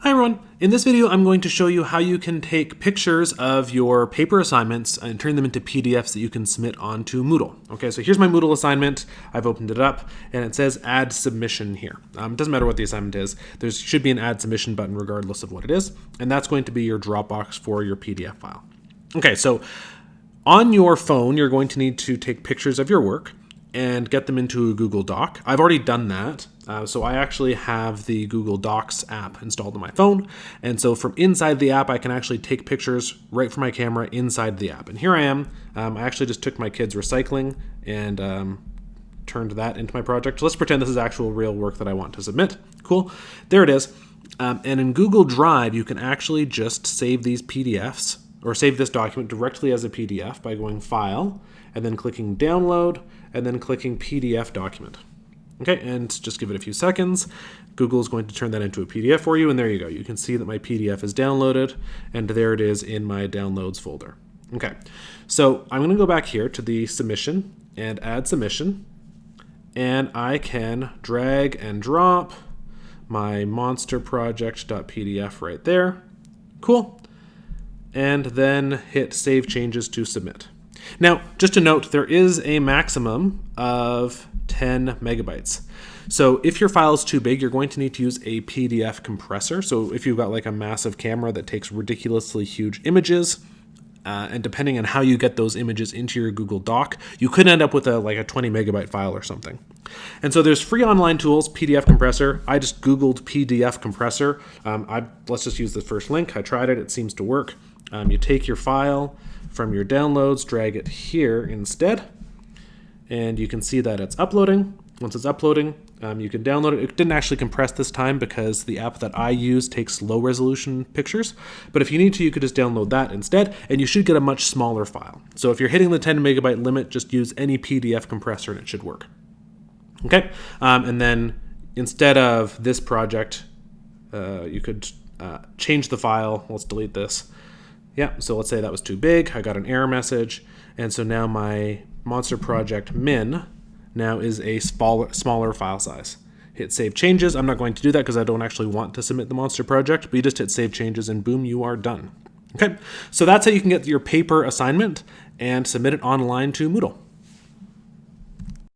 Hi everyone! In this video I'm going to show you how you can take pictures of your paper assignments and turn them into PDFs that you can submit onto Moodle. Okay, so here's my Moodle assignment. I've opened it up and it says add submission here. It doesn't matter what the assignment is. There should be an add submission button regardless of what it is, and that's going to be your Dropbox for your PDF file. Okay, so on your phone you're going to need to take pictures of your work and get them into a Google Doc. I've already done that. So I actually have the Google Docs app installed on my phone. And so from inside the app, I can actually take pictures right from my camera inside the app. And here I am. I actually just took my kids recycling and turned that into my project. So let's pretend this is actual real work that I want to submit. Cool. There it is. And in Google Drive, you can actually just save these PDFs or save this document directly as a PDF by going File and then clicking Download and then clicking PDF Document. Okay, and just give it a few seconds. Google is going to turn that into a PDF for you, and there you go. You can see that my PDF is downloaded, and there it is in my Downloads folder. Okay, so I'm going to go back here to the submission and add submission, and I can drag and drop my monster project.pdf right there. Cool. And then hit Save Changes to Submit. Now, just to note, there is a maximum of 10 megabytes. So if your file is too big, you're going to need to use a PDF compressor. So if you've got like a massive camera that takes ridiculously huge images, and depending on how you get those images into your Google Doc, you could end up with a 20 megabyte file or something. And so there's free online tools, PDF compressor. I just Googled PDF compressor. Let's just use the first link. I tried it, it seems to work. You take your file from your downloads, drag it here instead, and you can see that it's uploading. Once it's uploading, you can download it. It didn't actually compress this time because the app that I use takes low resolution pictures, but if you need to, you could just download that instead, and you should get a much smaller file. So if you're hitting the 10 megabyte limit, just use any PDF compressor and it should work. Okay, and then instead of this project, you could change the file. Let's delete this. Yeah, so let's say that was too big. I got an error message, and so now my monster project min now is a smaller file size. Hit Save Changes. I'm not going to do that because I don't actually want to submit the monster project, but you just hit Save Changes and boom, you are done. Okay, so that's how you can get your paper assignment and submit it online to Moodle.